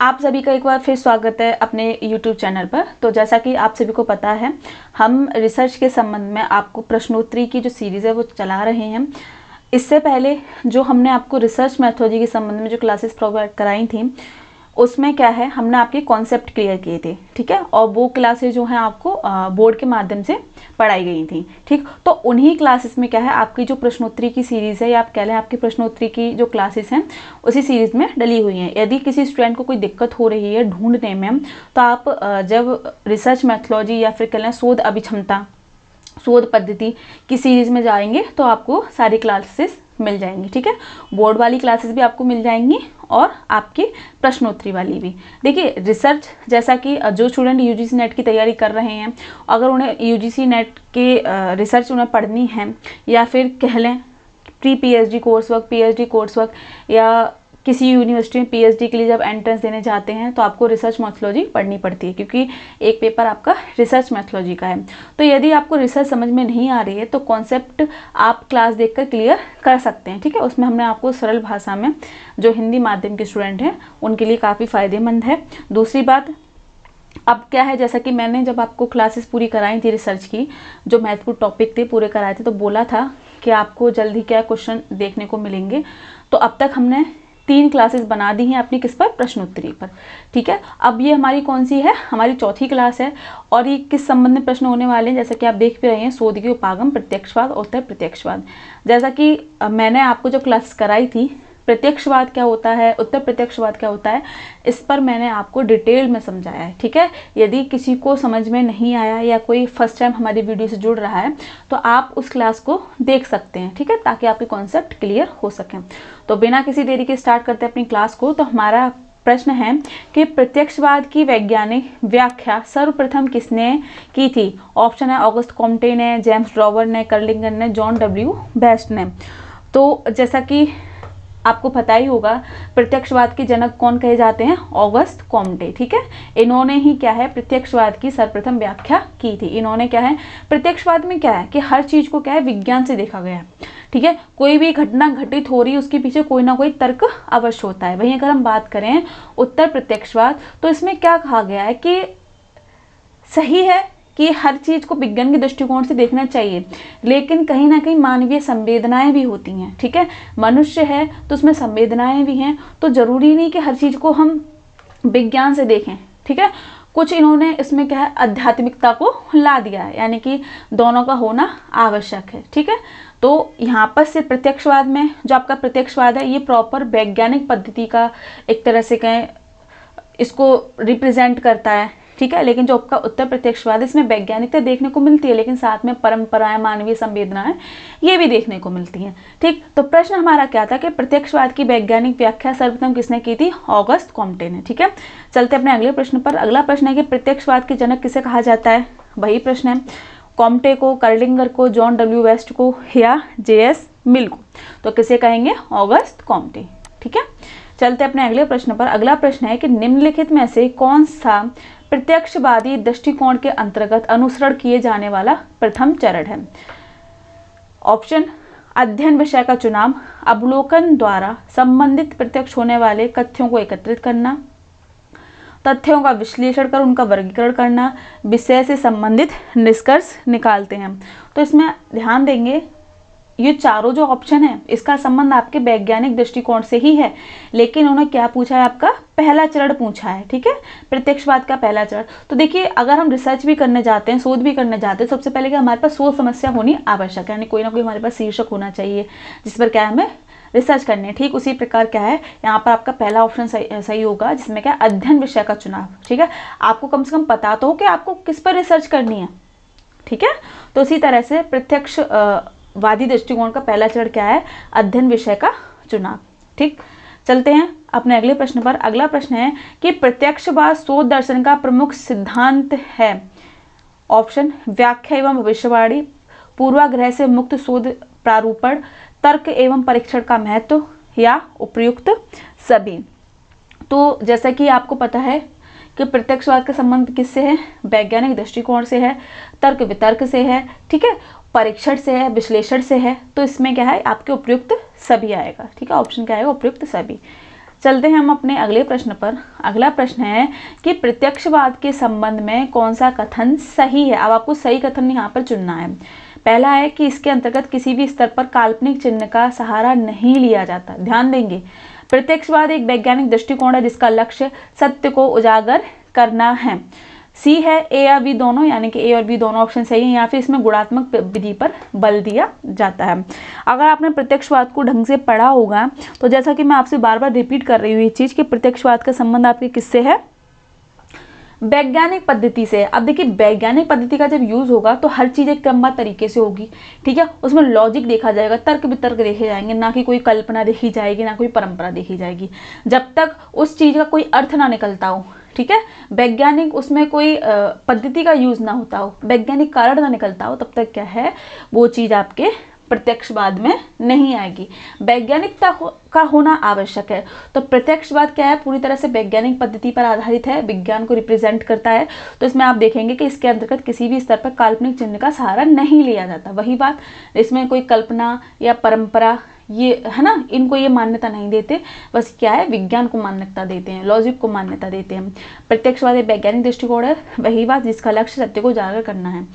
आप सभी का एक बार फिर स्वागत है अपने YouTube चैनल पर। तो जैसा कि आप सभी को पता है, हम रिसर्च के संबंध में आपको प्रश्नोत्तरी की जो सीरीज़ है वो चला रहे हैं। इससे पहले जो हमने आपको रिसर्च मेथोडोलॉजी के संबंध में जो क्लासेस प्रोवाइड कराई थी, उसमें क्या है, हमने आपके कॉन्सेप्ट क्लियर किए थे, ठीक है। और वो क्लासेस जो हैं आपको बोर्ड के माध्यम से पढ़ाई गई थी, ठीक। तो उन्हीं क्लासेस में क्या है, आपकी जो प्रश्नोत्तरी की सीरीज़ है या आप कह लें आपकी प्रश्नोत्तरी की जो क्लासेस हैं उसी सीरीज़ में डली हुई हैं। यदि किसी स्टूडेंट को कोई दिक्कत हो रही है ढूंढने में, तो आप जब रिसर्च मेथोडोलॉजी या फिर कह लें शोध अभिक्षमता, शोध पद्धति की सीरीज़ में जाएंगे तो आपको सारी क्लासेस मिल जाएंगी, ठीक है। बोर्ड वाली क्लासेस भी आपको मिल जाएंगी और आपकी प्रश्नोत्तरी वाली भी। देखिए, रिसर्च जैसा कि जो स्टूडेंट यूजीसी नेट की तैयारी कर रहे हैं, अगर उन्हें यूजीसी नेट के रिसर्च उन्हें पढ़नी है या फिर कह लें pre PhD course work, PhD course work या किसी यूनिवर्सिटी में पीएचडी के लिए जब एंट्रेंस देने जाते हैं तो आपको रिसर्च मेथोडोलॉजी पढ़नी पड़ती है, क्योंकि एक पेपर आपका रिसर्च मेथोडोलॉजी का है। तो यदि आपको रिसर्च समझ में नहीं आ रही है तो कॉन्सेप्ट आप क्लास देखकर क्लियर कर सकते हैं, ठीक है। उसमें हमने आपको सरल भाषा में, जो हिंदी माध्यम के स्टूडेंट हैं उनके लिए काफ़ी फ़ायदेमंद है। दूसरी बात, अब क्या है, जैसा कि मैंने जब आपको क्लासेस पूरी कराई थी रिसर्च की, जो महत्वपूर्ण टॉपिक थे पूरे कराए थे, तो बोला था कि आपको जल्द ही क्या क्वेश्चन देखने को मिलेंगे। तो अब तक हमने 3 क्लासेस बना दी हैं अपनी किस पर, प्रश्नोत्तरी पर, ठीक है। अब ये हमारी कौन सी है, हमारी चौथी क्लास है। और ये किस संबंध में प्रश्न होने वाले हैं, जैसा कि आप देख भी रहे हैं, शोध के उपागम, प्रत्यक्षवाद और उत्तर प्रत्यक्षवाद। जैसा कि मैंने आपको जो क्लास कराई थी, प्रत्यक्षवाद क्या होता है, उत्तर प्रत्यक्षवाद क्या होता है, इस पर मैंने आपको डिटेल में समझाया है, ठीक है। यदि किसी को समझ में नहीं आया या कोई फर्स्ट टाइम हमारी वीडियो से जुड़ रहा है तो आप उस क्लास को देख सकते हैं, ठीक है, ताकि आपके कॉन्सेप्ट क्लियर हो सकें। तो बिना किसी देरी के स्टार्ट करते हैं अपनी क्लास को। तो हमारा प्रश्न है कि प्रत्यक्षवाद की वैज्ञानिक व्याख्या सर्वप्रथम किसने की थी। ऑप्शन है ऑगस्ट कॉम्टे ने, जेम्स ड्रॉवर ने, कर्लिंगन ने, जॉन डब्ल्यू बेस्ट ने। तो जैसा कि आपको पता ही होगा, प्रत्यक्षवाद के जनक कौन कहे जाते हैं, ऑगस्ट कॉम्टे, ठीक है। इन्होंने ही क्या है, प्रत्यक्षवाद की सर्वप्रथम व्याख्या की थी। इन्होंने क्या है, प्रत्यक्षवाद में क्या है कि हर चीज को क्या है, विज्ञान से देखा गया है, ठीक है। कोई भी घटना घटित हो रही है उसके पीछे कोई ना कोई तर्क अवश्य होता है। वहीं अगर हम बात करें उत्तर प्रत्यक्षवाद, तो इसमें क्या कहा गया है कि सही है कि हर चीज को विज्ञान के दृष्टिकोण से देखना चाहिए, लेकिन कहीं ना कहीं मानवीय संवेदनाएं भी होती हैं, ठीक है। मनुष्य है तो उसमें संवेदनाएं भी हैं, तो जरूरी नहीं कि हर चीज को हम विज्ञान से देखें, ठीक है। कुछ इन्होंने इसमें क्या है, आध्यात्मिकता को ला दिया है, यानी कि दोनों का होना आवश्यक है, ठीक है। तो यहाँ पर से प्रत्यक्षवाद में जो आपका प्रत्यक्षवाद है, ये प्रॉपर वैज्ञानिक पद्धति का एक तरह से कहें इसको रिप्रेजेंट करता है, ठीक है। लेकिन जो आपका उत्तर प्रत्यक्षवाद है, इसमें वैज्ञानिकता देखने को मिलती है, लेकिन साथ में परंपराएं, मानवीय संवेदनाएं ये भी देखने को मिलती हैं, ठीक। तो प्रश्न हमारा क्या था कि प्रत्यक्षवाद की वैज्ञानिक व्याख्या सर्वप्रथम किसने की थी, ऑगस्ट कॉम्टे ने, ठीक है। चलते अपने अगले प्रश्न पर। अगला प्रश्न है कि प्रत्यक्षवाद के जनक किसे कहा जाता है। वही प्रश्न है, कॉम्टे को, कर्लिंगर को, जॉन डब्ल्यू वेस्ट को या जेएस मिल को। तो किसे कहेंगे, ऑगस्ट कॉम्टे, ठीक है। चलते अपने अगले प्रश्न पर। अगला प्रश्न है कि निम्नलिखित में से कौन सा प्रत्यक्षवादी दृष्टिकोण के अंतर्गत अनुसरण किए जाने वाला प्रथम चरण है। ऑप्शन, अध्ययन विषय का चुनाव, अवलोकन द्वारा संबंधित प्रत्यक्ष होने वाले तथ्यों को एकत्रित करना, तथ्यों का विश्लेषण कर उनका वर्गीकरण करना, विषय से संबंधित निष्कर्ष निकालते हैं। तो इसमें ध्यान देंगे, ये चारों जो ऑप्शन है इसका संबंध आपके वैज्ञानिक दृष्टिकोण से ही है, लेकिन उन्होंने क्या पूछा है, आपका पहला चरण पूछा है, ठीक है, प्रत्यक्षवाद का पहला चरण। तो देखिए, अगर हम रिसर्च भी करने जाते हैं, शोध भी करने जाते हैं, सबसे पहले क्या हमारे पास शोध समस्या होनी आवश्यक है, यानी कोई ना कोई हमारे पास शीर्षक होना चाहिए जिस पर क्या हमें रिसर्च करनी है। ठीक उसी प्रकार क्या है, यहाँ पर आपका पहला ऑप्शन सही होगा, जिसमें क्या अध्ययन विषय का चुनाव, ठीक है। आपको कम से कम पता तो हो कि आपको किस पर रिसर्च करनी है, ठीक है। तो इसी तरह से प्रत्यक्ष वादी दृष्टिकोण का पहला चरण क्या है, अध्ययन विषय का चुनाव, ठीक। चलते हैं अपने अगले प्रश्न पर। अगला प्रश्न है कि प्रत्यक्षवाद शोध दर्शन का प्रमुख सिद्धांत है। ऑप्शन, व्याख्या एवं भविष्यवाणी, पूर्वाग्रह से मुक्त शोध प्रारूपण, तर्क एवं परीक्षण का महत्व या उपयुक्त सभी। तो जैसा कि आपको पता है कि प्रत्यक्षवाद का संबंध किससे है, वैज्ञानिक दृष्टिकोण से है, तर्क वितर्क से है, ठीक है, परीक्षण से है, विश्लेषण से है। तो इसमें क्या है, आपके उपयुक्त सभी आएगा, ठीक है। ऑप्शन क्या आएगा, उपयुक्त सभी। चलते हैं हम अपने अगले प्रश्न पर। अगला प्रश्न है कि प्रत्यक्षवाद के संबंध में कौन सा कथन सही है। अब आपको सही कथन यहाँ पर चुनना है। पहला है कि इसके अंतर्गत किसी भी स्तर पर काल्पनिक चिन्ह का सहारा नहीं लिया जाता। ध्यान देंगे, प्रत्यक्षवाद एक वैज्ञानिक दृष्टिकोण है जिसका लक्ष्य सत्य को उजागर करना है। सी है ए या बी दोनों, यानी कि ए और बी दोनों ऑप्शन सही है, या फिर इसमें गुणात्मक विधि पर बल दिया जाता है। अगर आपने प्रत्यक्षवाद को ढंग से पढ़ा होगा तो जैसा कि मैं आपसे बार बार रिपीट कर रही हूँ ये चीज़ कि प्रत्यक्षवाद का संबंध आपके किससे है, वैज्ञानिक पद्धति से। अब देखिए, वैज्ञानिक पद्धति का जब यूज होगा तो हर चीज़ एक क्रमबद्ध तरीके से होगी, ठीक है। उसमें लॉजिक देखा जाएगा, तर्क वितर्क देखे जाएंगे, ना कि कोई कल्पना देखी जाएगी, ना कोई परंपरा देखी जाएगी। जब तक उस चीज़ का कोई अर्थ ना निकलता हो, ठीक है, वैज्ञानिक उसमें कोई पद्धति का यूज ना होता हो, वैज्ञानिक कारण ना निकलता हो, तब तक क्या है, वो चीज़ आपके प्रत्यक्षवाद में नहीं आएगी। वैज्ञानिकता का होना आवश्यक है। तो प्रत्यक्षवाद क्या है, पूरी तरह से वैज्ञानिक पद्धति पर आधारित है, विज्ञान को रिप्रेजेंट करता है। तो इसमें आप देखेंगे कि इसके अंतर्गत किसी भी स्तर पर काल्पनिक चिन्ह का सहारा नहीं लिया जाता। वही बात, इसमें कोई कल्पना या परंपरा, ये है ना, इनको ये मान्यता नहीं देते, बस क्या है, विज्ञान को मान्यता देते हैं, लॉजिक को मान्यता देते हैं। प्रत्यक्षवाद एक वैज्ञानिक दृष्टिकोण है, वही बात, जिसका लक्ष्य सत्य को उजागर करना है।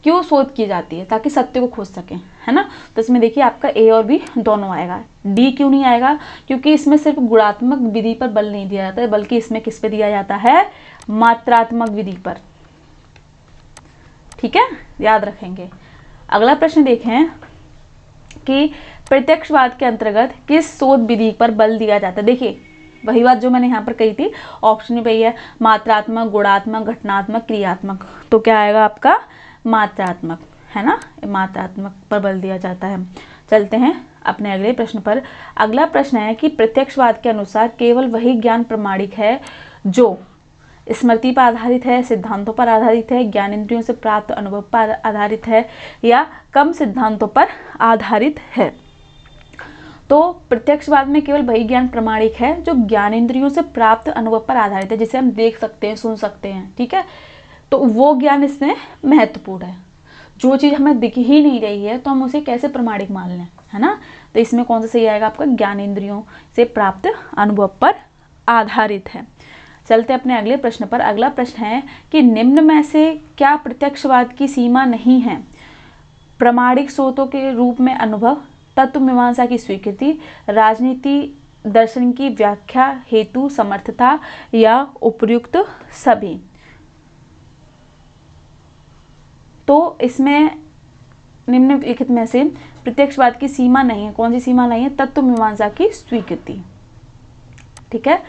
क्यों शोध की जाती है, ताकि सत्य को खोज सकें, है ना। तो इसमें देखिए आपका ए और बी दोनों आएगा। डी क्यों नहीं आएगा, क्योंकि इसमें सिर्फ गुणात्मक विधि पर बल नहीं दिया जाता है, बल्कि इसमें किस पे दिया जाता है, मात्रात्मक विधि पर, ठीक है, याद रखेंगे। अगला प्रश्न देखें कि प्रत्यक्षवाद के अंतर्गत किस शोध विधि पर बल दिया जाता है। देखिए वही बात जो मैंने यहाँ पर कही थी, ऑप्शन में वही है, मात्रात्मक, गुणात्मक, घटनात्मक, क्रियात्मक। तो क्या आएगा आपका, मात्रात्मक, है ना, मात्रात्मक पर बल दिया जाता है। चलते हैं अपने अगले प्रश्न पर। अगला प्रश्न है कि प्रत्यक्षवाद के अनुसार केवल वही ज्ञान प्रमाणिक है जो स्मृति पर आधारित है, सिद्धांतों पर आधारित है, ज्ञानेंद्रियों से प्राप्त अनुभव पर आधारित है, या कम सिद्धांतों पर आधारित है। तो प्रत्यक्षवाद में केवल वही ज्ञान प्रमाणिक है जो ज्ञानेंद्रियों से प्राप्त अनुभव पर आधारित है, जिसे हम देख सकते हैं, सुन सकते हैं, ठीक है। तो वो ज्ञान इसमें महत्वपूर्ण है। जो चीज़ हमें दिख ही नहीं रही है तो हम उसे कैसे प्रमाणिक मान लें, है ना। तो इसमें कौन सा सही आएगा आपका, ज्ञानेंद्रियों से प्राप्त अनुभव पर आधारित है। चलते अपने अगले प्रश्न पर। अगला प्रश्न है कि निम्न में से क्या प्रत्यक्षवाद की सीमा नहीं है। प्रामाणिक स्रोतों के रूप में अनुभव, तत्व मीमांसा की स्वीकृति, राजनीति दर्शन की व्याख्या हेतु समर्थता, या उपर्युक्त सभी। तो इसमें निम्नलिखित में से प्रत्यक्षवाद की सीमा नहीं है। कौन सी सीमा नहीं है, तत्व मीमांसा की स्वीकृति, ठीक है।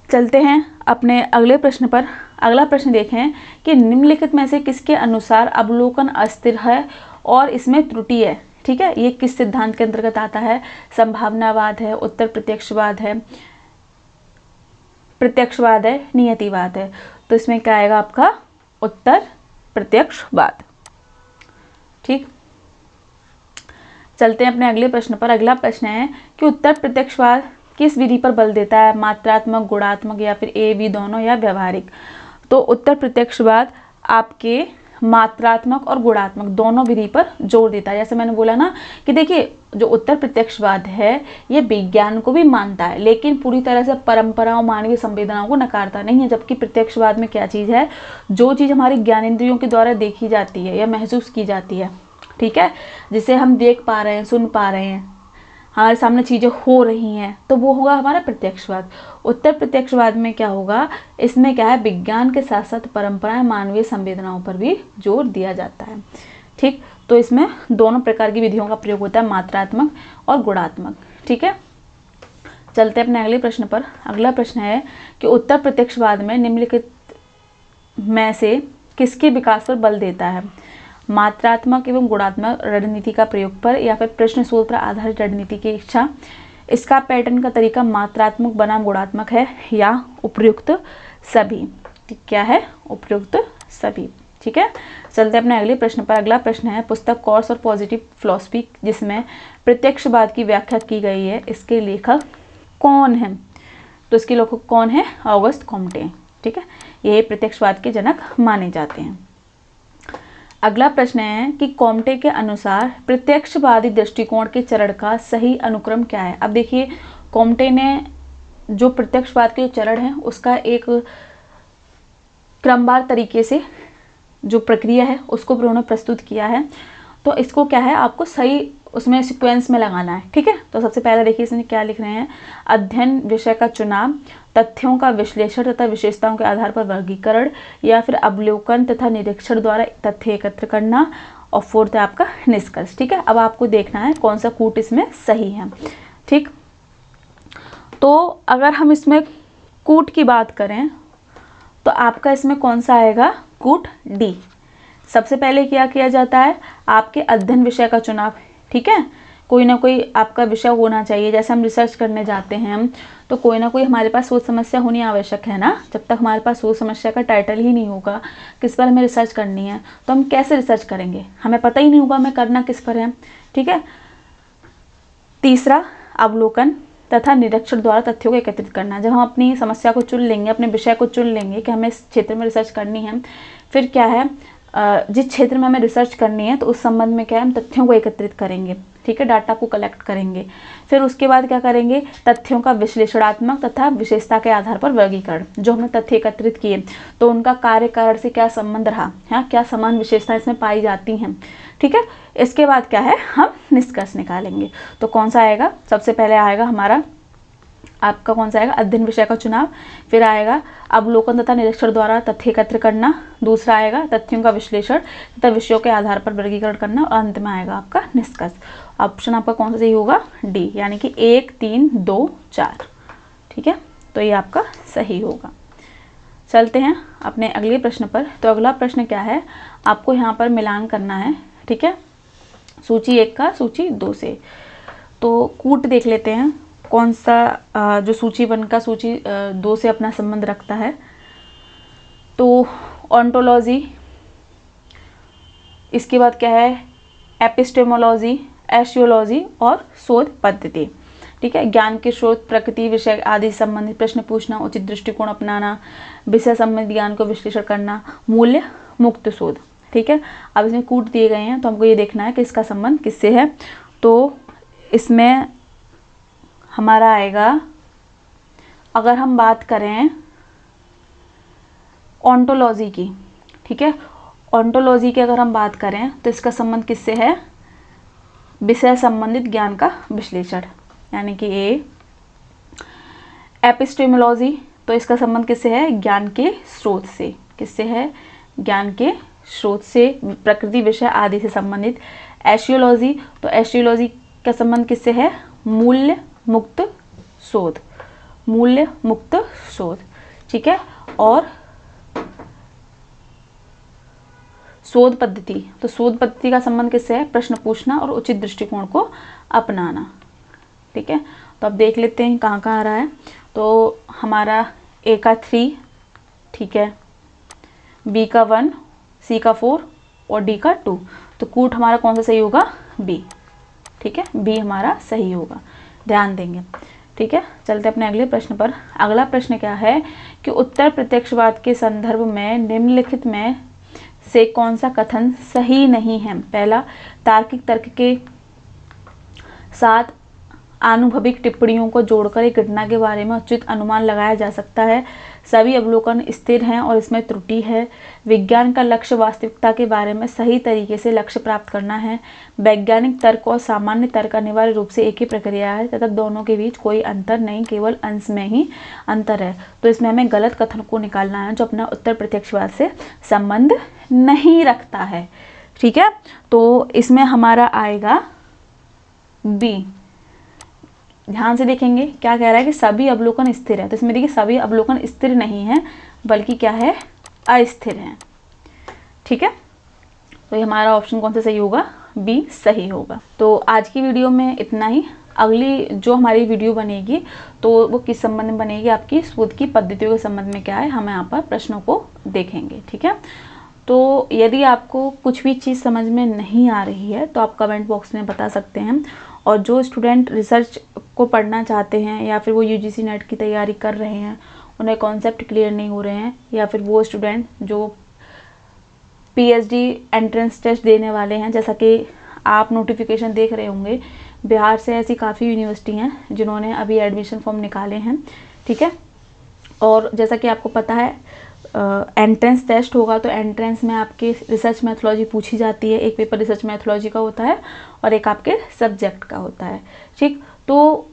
चलते हैं अपने अगले प्रश्न पर। अगला प्रश्न देखें कि निम्नलिखित में से किसके अनुसार अवलोकन अस्थिर है और इसमें त्रुटि है, ठीक है। ये किस सिद्धांत के अंतर्गत आता है, संभावनावाद है, उत्तर प्रत्यक्षवाद है, प्रत्यक्षवाद है, नियतिवाद है। तो इसमें क्या आएगा आपका, उत्तर प्रत्यक्षवाद, ठीक। चलते हैं अपने अगले प्रश्न पर। अगला प्रश्न है कि उत्तर प्रत्यक्षवाद किस विधि पर बल देता है, मात्रात्मक, गुणात्मक, या फिर ए बी दोनों, या व्यवहारिक। तो उत्तर प्रत्यक्षवाद आपके मात्रात्मक और गुणात्मक दोनों विधि पर जोर देता है। जैसे मैंने बोला ना कि देखिए जो उत्तर प्रत्यक्षवाद है ये विज्ञान को भी मानता है, लेकिन पूरी तरह से परंपराओं, मानवीय संवेदनाओं को नकारता नहीं है। जबकि प्रत्यक्षवाद में क्या चीज़ है, जो चीज़ हमारी ज्ञानेंद्रियों के द्वारा देखी जाती है या महसूस की जाती है, ठीक है, जिसे हम देख पा रहे हैं, सुन पा रहे हैं, हमारे सामने चीज़ें हो रही हैं, तो वो होगा हमारा प्रत्यक्षवाद। उत्तर प्रत्यक्षवाद में क्या होगा, इसमें क्या है, विज्ञान के साथ साथ परंपराएं, मानवीय संवेदनाओं पर भी जोर दिया जाता है, ठीक। तो इसमें दोनों प्रकार की विधियों का प्रयोग होता है, मात्रात्मक और गुणात्मक, ठीक है। चलते हैं अपने अगले प्रश्न पर। अगला प्रश्न है कि उत्तर प्रत्यक्षवाद में निम्नलिखित में से किसके विकास पर बल देता है, मात्रात्मक एवं गुणात्मक रणनीति का प्रयोग पर, या फिर प्रश्न शोध पर आधारित रणनीति की इच्छा। इसका पैटर्न का तरीका मात्रात्मक बनाम गुणात्मक है, या उपर्युक्त सभी। क्या है, उपर्युक्त सभी, ठीक है। चलते अपने अगले प्रश्न पर। अगला प्रश्न है पुस्तक कोर्स और पॉजिटिव फिलॉसफी जिसमें प्रत्यक्षवाद की व्याख्या की गई है, इसके लेखक कौन है। तो इसके लेखक कौन है, ऑगस्ट कॉम्टे, ठीक है। ये प्रत्यक्षवाद के जनक माने जाते हैं। अगला प्रश्न है कि कॉम्टे के अनुसार प्रत्यक्षवादी दृष्टिकोण के चरण का सही अनुक्रम क्या है। अब देखिए कॉम्टे ने जो प्रत्यक्षवाद के जो चरण है उसका एक क्रमवार तरीके से जो प्रक्रिया है उसको उन्होंने प्रस्तुत किया है। तो इसको क्या है, आपको सही उसमें सीक्वेंस में लगाना है, ठीक है। तो सबसे पहले देखिए इसमें क्या लिख रहे हैं, अध्ययन विषय का चुनाव, तथ्यों का विश्लेषण तथा विशेषताओं के आधार पर वर्गीकरण, या फिर अवलोकन तथा निरीक्षण द्वारा तथ्य एकत्र करना, और फोर्थ है आपका निष्कर्ष, ठीक है। अब आपको देखना है कौन सा कूट इसमें सही है, ठीक। तो अगर हम इसमें कूट की बात करें तो आपका इसमें कौन सा आएगा, कूट डी। सबसे पहले क्या किया जाता है, आपके अध्ययन विषय का चुनाव, ठीक है। कोई ना कोई आपका विषय होना चाहिए, जैसे हम रिसर्च करने जाते हैं हम, तो कोई ना कोई हमारे पास सोच समस्या होनी आवश्यक है ना। जब तक हमारे पास सोच समस्या का टाइटल ही नहीं होगा, किस पर हमें रिसर्च करनी है, तो हम कैसे रिसर्च करेंगे, हमें पता ही नहीं होगा हमें करना किस पर है, ठीक है। तीसरा, अवलोकन तथा निरीक्षण द्वारा तथ्यों को एकत्रित करना। जब हम अपनी समस्या को चुन लेंगे, अपने विषय को चुन लेंगे कि हमें इस क्षेत्र में रिसर्च करनी है, फिर क्या है, जिस क्षेत्र में हमें रिसर्च करनी है तो उस संबंध में क्या है, हम तथ्यों को एकत्रित करेंगे, ठीक है, डाटा को कलेक्ट करेंगे। फिर उसके बाद क्या करेंगे, तथ्यों का विश्लेषणात्मक तथा विशेषता के आधार पर वर्गीकरण। जो हमने तथ्य एकत्रित किए तो उनका कार्य कारण से क्या संबंध रहा है, क्या समान विशेषताएं इसमें पाई जाती हैं, ठीक है। इसके बाद क्या है, हम निष्कर्ष निकालेंगे। तो कौन सा आएगा, सबसे पहले आएगा हमारा आपका कौन सा आएगा, अध्ययन विषय का चुनाव, फिर आएगा अवलोकन तथा निरीक्षण द्वारा तथ्य एकत्र करना, दूसरा आएगा तथ्यों का विश्लेषण तथा विषयों के आधार पर वर्गीकरण करना, और अंत में आएगा आपका निष्कर्ष। ऑप्शन आपका कौन सा सही होगा, डी, यानी कि 1, 3, 2, 4, ठीक है। तो ये आपका सही होगा। चलते हैं अपने अगले प्रश्न पर। तो अगला प्रश्न क्या है, आपको यहाँ पर मिलान करना है, ठीक है, सूची 1 का सूची 2 से। तो कूट देख लेते हैं कौन सा जो सूची 1 का सूची 2 से अपना संबंध रखता है। तो ऑन्टोलॉजी, इसके बाद क्या है, एपिस्टेमोलॉजी, एशियोलॉजी और शोध पद्धति, ठीक है। ज्ञान के स्रोत, प्रकृति, विषय आदि संबंधित प्रश्न पूछना, उचित दृष्टिकोण अपनाना, विषय संबंधित ज्ञान को विश्लेषण करना, मूल्य मुक्त शोध, ठीक है। अब इसमें कूट दिए गए हैं तो हमको ये देखना है कि इसका संबंध किससे है। तो इसमें हमारा आएगा, अगर हम बात करें ऑन्टोलॉजी की, ठीक है, ऑन्टोलॉजी की अगर हम बात करें तो इसका संबंध किससे है, विषय संबंधित ज्ञान का विश्लेषण, यानी कि ए। एपिस्टेमोलॉजी, तो इसका संबंध किससे है, ज्ञान के स्रोत से, किससे है, ज्ञान के स्रोत से, प्रकृति, विषय आदि से संबंधित। एशियोलॉजी, तो एशियोलॉजी का संबंध किससे है, मूल्य मुक्त शोध, मूल्य मुक्त शोध, ठीक है। और शोध पद्धति, तो शोध पद्धति का संबंध किससे है, प्रश्न पूछना और उचित दृष्टिकोण को अपनाना, ठीक है। तो अब देख लेते हैं कहाँ कहाँ आ रहा है। तो हमारा ए का 3, ठीक है, बी का 1, सी का 4 और डी का 2। तो कूट हमारा कौन सा सही होगा, बी, ठीक है, बी हमारा सही होगा, ध्यान देंगे, ठीक है। चलते अपने अगले प्रश्न पर। अगला प्रश्न क्या है कि उत्तर प्रत्यक्षवाद के संदर्भ में निम्नलिखित में से कौन सा कथन सही नहीं है। पहला, तार्किक तर्क के साथ आनुभविक टिप्पणियों को जोड़कर एक घटना के बारे में उचित अनुमान लगाया जा सकता है। सभी अवलोकन स्थिर हैं और इसमें त्रुटि है। विज्ञान का लक्ष्य वास्तविकता के बारे में सही तरीके से लक्ष्य प्राप्त करना है। वैज्ञानिक तर्क और सामान्य तर्क अनिवार्य रूप से एक ही प्रक्रिया है तथा दोनों के बीच कोई अंतर नहीं, केवल अंश में ही अंतर है। तो इसमें हमें गलत कथन को निकालना है जो अपना उत्तर प्रत्यक्षवाद से संबंध नहीं रखता है, ठीक है। तो इसमें हमारा आएगा बी। ध्यान से देखेंगे क्या कह रहा है कि सभी अवलोकन स्थिर है। तो इसमें देखिए सभी अवलोकन स्थिर नहीं है बल्कि क्या है, अस्थिर है, ठीक है। तो ये हमारा ऑप्शन कौन सा सही होगा, बी सही होगा। तो आज की वीडियो में इतना ही। अगली जो हमारी वीडियो बनेगी तो वो किस संबंध में बनेगी, आपकी शोध की पद्धतियों के संबंध में क्या है, हम यहाँ पर प्रश्नों को देखेंगे, ठीक है। तो यदि आपको कुछ भी चीज़ समझ में नहीं आ रही है तो आप कमेंट बॉक्स में बता सकते हैं। और जो स्टूडेंट रिसर्च को पढ़ना चाहते हैं या फिर वो यूजीसी नेट की तैयारी कर रहे हैं, उन्हें कॉन्सेप्ट क्लियर नहीं हो रहे हैं, या फिर वो स्टूडेंट जो पीएचडी एंट्रेंस टेस्ट देने वाले हैं, जैसा कि आप नोटिफिकेशन देख रहे होंगे, बिहार से ऐसी काफ़ी यूनिवर्सिटी हैं जिन्होंने अभी एडमिशन फॉर्म निकाले हैं, ठीक है। और जैसा कि आपको पता है एंट्रेंस टेस्ट होगा, तो एंट्रेंस में आपके रिसर्च मैथोलॉजी पूछी जाती है। एक पेपर रिसर्च मैथोलॉजी का होता है और एक आपके सब्जेक्ट का होता है, ठीक। तो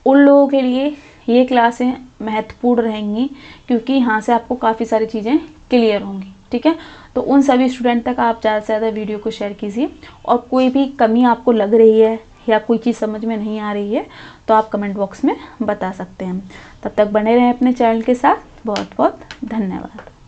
उन लोगों के लिए ये क्लासें महत्वपूर्ण रहेंगी, क्योंकि यहाँ से आपको काफ़ी सारी चीज़ें क्लियर होंगी, ठीक है। तो उन सभी स्टूडेंट तक आप ज़्यादा से ज़्यादा वीडियो को शेयर कीजिए, और कोई भी कमी आपको लग रही है या कोई चीज़ समझ में नहीं आ रही है तो आप कमेंट बॉक्स में बता सकते हैं। तब तक बने रहें अपने चैनल के साथ। बहुत बहुत धन्यवाद।